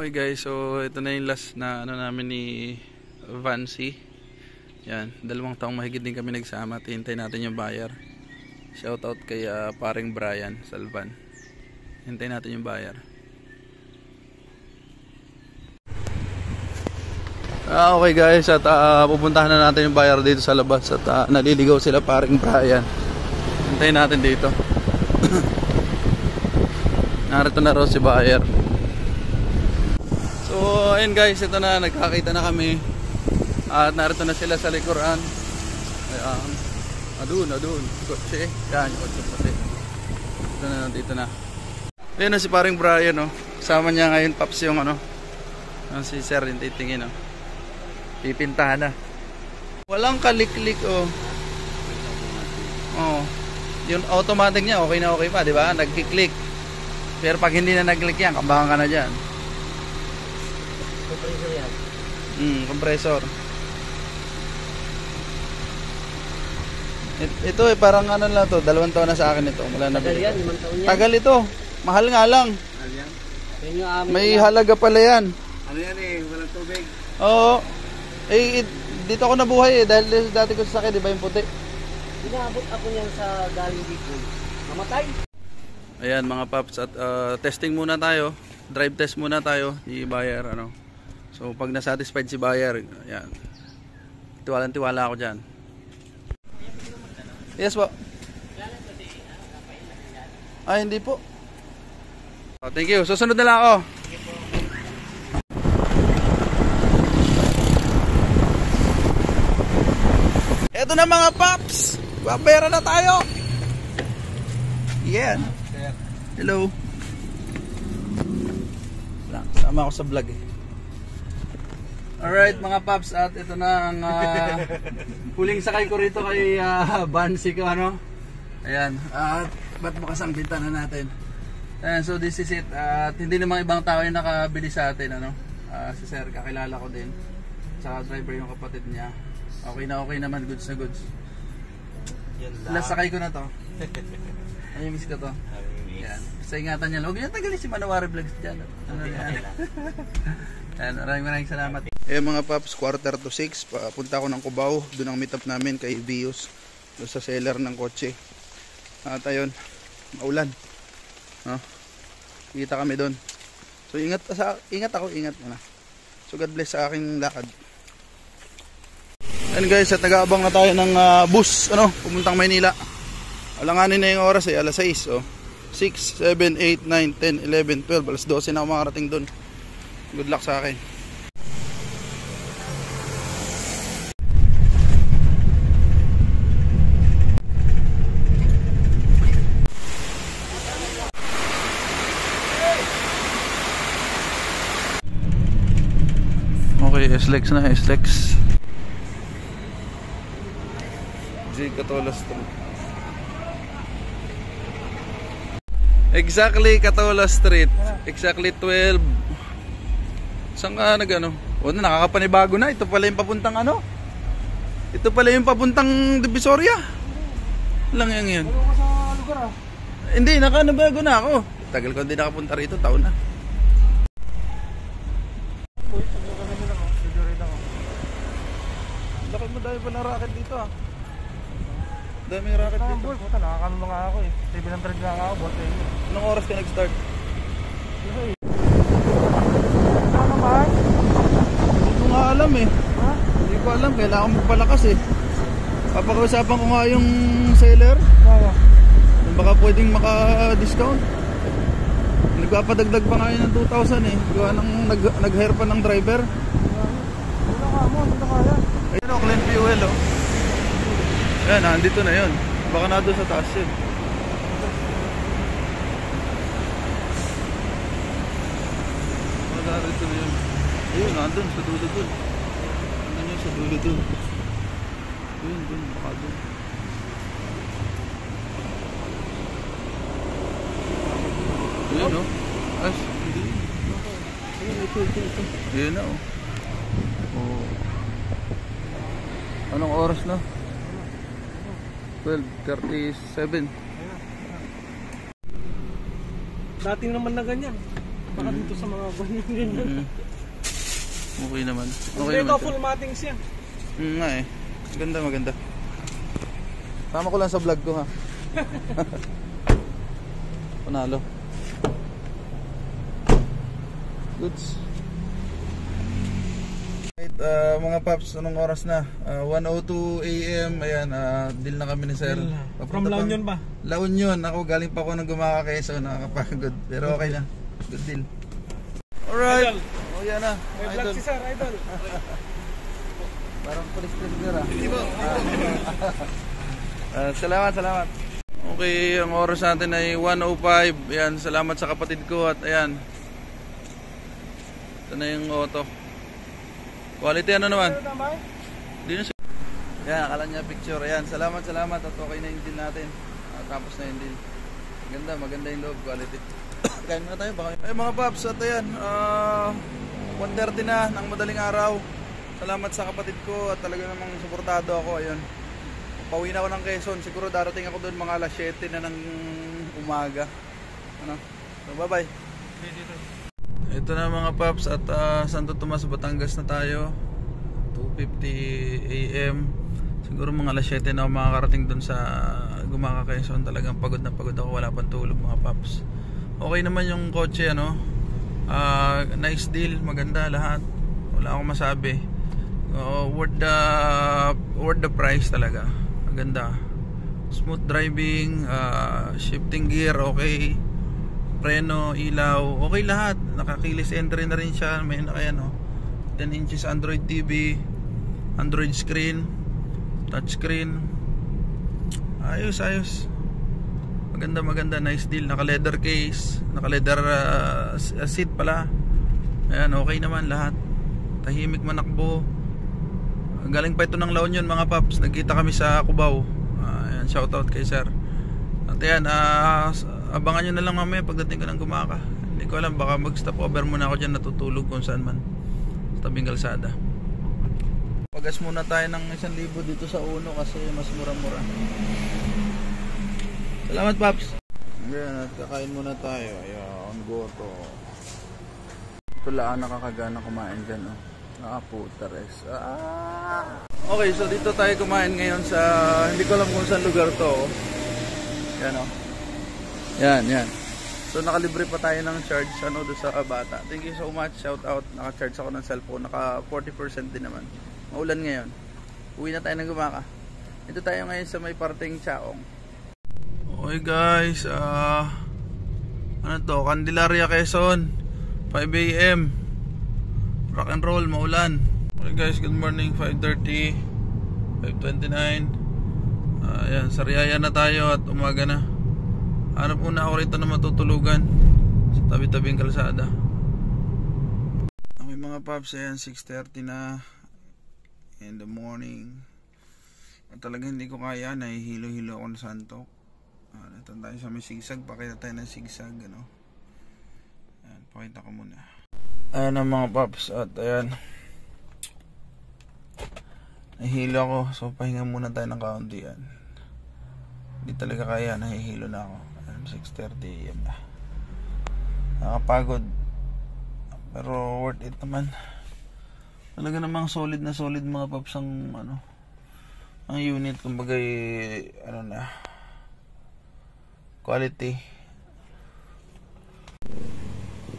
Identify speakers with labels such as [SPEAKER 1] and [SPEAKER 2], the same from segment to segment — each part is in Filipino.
[SPEAKER 1] Okay guys, so ito na yung last na ano namin ni Vancy. Yan, 2 taong mahigit din kami nagsama. Hintay natin yung buyer. Shoutout kay paring Brian Salvan. Hintay natin yung buyer. Okay guys, at pupuntahan na natin yung buyer dito sa labas. At naliligaw sila paring Brian. Hintayin natin dito. Narito na raw si buyer. So ayun guys, ito na, nagkakita na kami. At narito na sila sa likuran. Ayan. Adun kotse. Yan, kotse puti. Dito na. Ayun na si paring Brian, no. Kasama niya ngayon Paps yung ano, si Sir, yung titingin, no. Pipintahan na. Walang kaliklik, oh. Oh. Yung automatic niya okay na okay pa, di ba? Nagki-click. Pero pag hindi na nag-click yan, kabahan ka na dyan.
[SPEAKER 2] Compressor yan.
[SPEAKER 1] Compressor. Ito parang ano lang to, 2 taon na sa akin ito. Wala na.
[SPEAKER 2] Tagal yan, 5 taon yan.
[SPEAKER 1] Tagal ito. Mahal nga lang.
[SPEAKER 2] Mahal yan?
[SPEAKER 1] May halaga pala yan.
[SPEAKER 2] Ano yan walang tubig.
[SPEAKER 1] Oo. Dito ako nabuhay dahil dati ko sasakyan, di ba yung puti?
[SPEAKER 2] Inaabot ako niyan sa galing Bicol. Namatay.
[SPEAKER 1] Ayan mga paps, at testing muna tayo. Drive test muna tayo, i-buyer ano. So pag na-satisfied si buyer, ayan. Tiwalang-tiwala ako diyan. Yes po. Ay hindi po. Thank you. Susunod na lang ako. Eto na mga paps. Babera na tayo. Yeah. Hello. Sama ako sa vlog eh. Alright mga paps, at ito na ang huling sakay ko rito kay Vancy ko, ano. Ayan, at ba't bukas ang bintana natin. Ayan, so this is it. At hindi namang ibang tao yung nakabili sa atin, ano. Si Sir, kakilala ko din. Tsaka driver yung kapatid niya. Okay na okay naman, goods na goods. Last sakay ko na to. Ay, miss ko to. Ayan, basta ingatan niya. Huwag niya tagalin si Manawari Vlogs dyan. Ano yan? Ayan, maraming salamat. Eh mga paps, 5:45, papunta ako ng Cubao. Doon ang meet up namin kay Vios, doon sa seller ng kotse. At ayun, maulan, no? Kita kami doon. So ingat muna. So God bless sa aking lakad. And guys, at nag-aabang na tayo ng bus, ano, pumuntang Maynila. Alanganin na yung oras eh, alas 6, oh. 6, 7, 8, 9, 10, 11, 12, alas 12 na ako makarating doon. Good luck sa akin. Okay, SLEX na, SLEX. J. Catola Street. Exactly, Catola Street. Exactly 12. Saan ka nagano? O, nakakapanibago na. Ito pala yung papuntang ano? Ito pala yung papuntang Divisoria. Lang yan.
[SPEAKER 2] Ano ka sa lugar ah?
[SPEAKER 1] Hindi, nakanabago na ako. Tagal ko hindi nakapunta rito, taon na. Bakit mo dahil pa ng racket dito ah? Daming racket dito.
[SPEAKER 2] Boy, puta, nakakano mga ako eh. 700 lang ako, boss eh.
[SPEAKER 1] Anong oras ka nag-start?
[SPEAKER 2] Ano naman?
[SPEAKER 1] Hindi ko nga alam eh.
[SPEAKER 2] Ha?
[SPEAKER 1] Hindi ko alam, kailangan magpalakas eh. Papakausapan ko nga yung seller.
[SPEAKER 2] Oo.
[SPEAKER 1] Baka pwedeng maka-discount. Nagpapadagdag pa nga yun ng 2,000 eh. Gawa nang nag-hire pa ng driver.
[SPEAKER 2] Wala ka mo, wala kaya.
[SPEAKER 1] Ayun o, clean fuel o. Ayan, nandito na yun. Baka na doon sa taas yun. Wala rito na yun. Ayun, nandun sa dulo dun. Nandun yun sa dulo dun. Ayun, dun, baka dun. Ayun o. As, hindi.
[SPEAKER 2] Ito.
[SPEAKER 1] Ayun na o. Oh. Anong oras na? 12:37.
[SPEAKER 2] Dating naman na ganyan. Baka dito sa mga banyo din.
[SPEAKER 1] Okay naman. Okay
[SPEAKER 2] Ito
[SPEAKER 1] naman.
[SPEAKER 2] full matting siya.
[SPEAKER 1] Nga eh. Maganda, maganda. Tama ko lang sa vlog ko ha. Panalo. Goods. Right, mga paps, anong oras na? 1:02 AM. Ayan, deal na kami ni sir.
[SPEAKER 2] From La Union ba?
[SPEAKER 1] La Union. Ako galing pa ako ng Gumaka Quezon. Nakakapagod. Pero okay na. Good deal. Alright. Oh, yan na.
[SPEAKER 2] May vlog si sir, idol.
[SPEAKER 1] Parang police trigger salamat. Okay, ang oras natin ay 1:05. Ayan, salamat sa kapatid ko at ayan. Ito na yung auto. Quality ano naman? Di na siya. Ayan, akala niya picture. Ayan, salamat at okay na yung deal natin. Tapos na yung deal. Maganda yung loob, quality. Kain muna tayo baka. Ay mga paps, at ayan, 1:30 na ng madaling araw. Salamat sa kapatid ko at talaga namang suportado ako. Ayun. Pauwi na ako ng Quezon. Siguro darating ako doon mga alas 7 na ng umaga. Ano? So, bye-bye. Ito na mga paps at Santo Tomas, Batangas na tayo. 2:50 AM. Siguro mga alas 7 na ako makakarating doon sa Gumaka Quezon. Talagang pagod na pagod ako. Wala pang tulog mga paps. Okay naman yung kotse, ano? Nice deal. Maganda lahat. Wala akong masabi. Worth the price talaga. Maganda. Smooth driving, shifting gear okay, preno, ilaw, okay lahat. Nakakilis entry na rin siya. May kaya no. 10 inches Android TV, Android screen, touch screen. Ayos. Maganda, nice deal. Naka leather case, naka leather seat pala. Ayan, okay naman lahat. Tahimik manakbo. Galing pa ito ng La Union mga paps. Nagkita kami sa Cubao. Ayan, shoutout kay sir. At ayan, abangan nyo na lang mamaya pagdating ko ng Gumaka. Hindi ko alam, baka mag stop over muna ako dyan, natutulog kung saan man sa tabing kalsada. Pagas muna tayo ng 1,000 dito sa Uno kasi mas mura-mura. Salamat paps. Ayan, at kakain muna tayo. Ayan, goto. Ito lang nakakagana kumain dyan, oh. Puta res. Okay, so dito tayo kumain ngayon sa, hindi ko alam kung saan lugar to. Yan o. Yan. So nakalibre pa tayo ng charge ano doon sa bata. Thank you so much. Shout out. Naka-charge ako ng cellphone. Naka 40% din naman. Maulan ngayon. Uwi na tayo ng Gumaka. Ito tayo ngayon sa may parteng Chaong. Okay guys, ano to? Candelaria, Quezon. 5 AM. Rock and roll, maulan. Okay guys, good morning. 5:30, 5:29. Ayan, Sariaya na tayo at umaga na. Hanap muna ako rito na matutulugan sa tabi-tabing kalsada. Okay mga paps, ayan 6:30 na in the morning. At talagang hindi ko kaya, nahihilo-hilo ako ng santok. Ito tayo sa may sigsag, pakita tayo ng sigsag, ano. Ayan, pakita ko muna. Ayan ang mga paps at ayan, nahihilo ako, so pahinga muna tayo ng kaunti. Yan, hindi talaga kaya, nahihilo na ako. 6:30 AM na, nakapagod pero worth it naman. Talaga namang solid na solid mga paps ang ano, ang unit, kumbaga ano na, quality.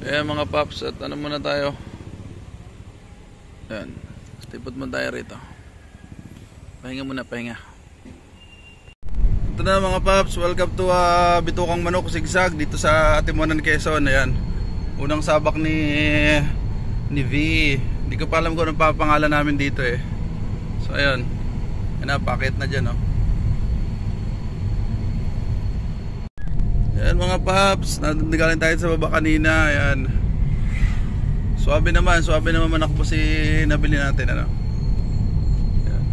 [SPEAKER 1] Ayan mga paps, at ano muna tayo. Ayan, stipot mo tayo rito. Pahinga muna, pahinga. Ito na mga paps, welcome to Bitukang Manok Sigsag dito sa Atimonan, Quezon. Ayan, unang sabak ni V. Hindi ko pa alam kung anong papangalan namin dito eh. So ayan, napakit na dyan, oh. Ayan mga paps, nagaling tayo sa baba kanina. Ayan, suabe naman manakbo si nabili natin, ano. Ayan,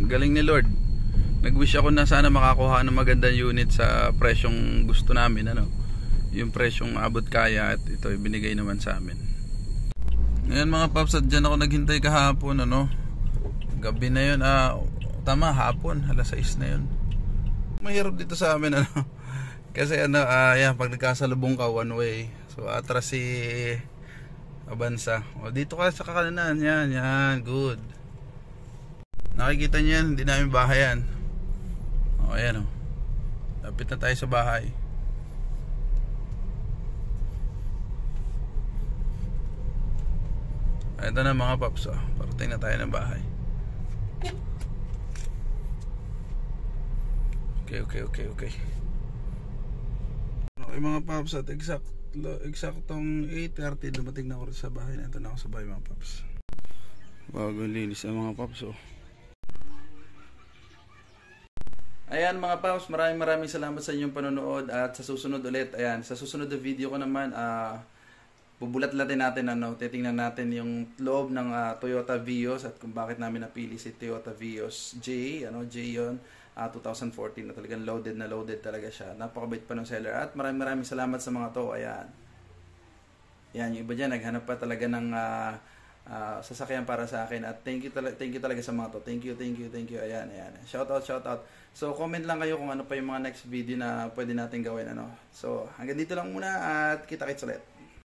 [SPEAKER 1] galing ni Lord. Nag-wish ako na sana makakuha ng magandang unit sa presyong gusto namin, ano. Yung presyong abot kaya, at ito ibinigay naman sa amin. Ayan mga paps, at dyan ako naghintay kahapon, ano. Gabi na yun, tama, hapon, alas 6 na yun. Mahirap dito sa amin, ano. Kasi ano, yan, pag nagkasalubong ka one way, so So atras si Avanza. O dito ka sa kakanan. Yan, yan, good. Nakikita niyo yan, hindi namin bahay yan. O ayan o. Lapit na tayo sa bahay. Ito na mga paps, parating na tayo ng bahay. Okay. Okay mga paps, at eksaktong 8:30 dumating na ako sa bahay. Ito na ako sa bahay mga paps. Bago linis ang mga paps. Ayan mga paps, maraming salamat sa inyong panonood. At sa susunod ulit, ayan, sa susunod na video ko naman, bubulat-latin natin, titingnan natin yung loob ng Toyota Vios at kung bakit namin napili si Toyota Vios J, J yun, 2014 na talagang loaded talaga siya. Napakabait pa ng seller at maraming salamat sa mga to. Ayan. Yan, yung iba dyan, naghanap pa talaga ng sasakyan para sa akin at thank you talaga sa mga to. Thank you. Ayan. Shout out. So comment lang kayo kung ano pa yung mga next video na pwede natin gawin, So hanggang dito lang muna at kita-kits ulit.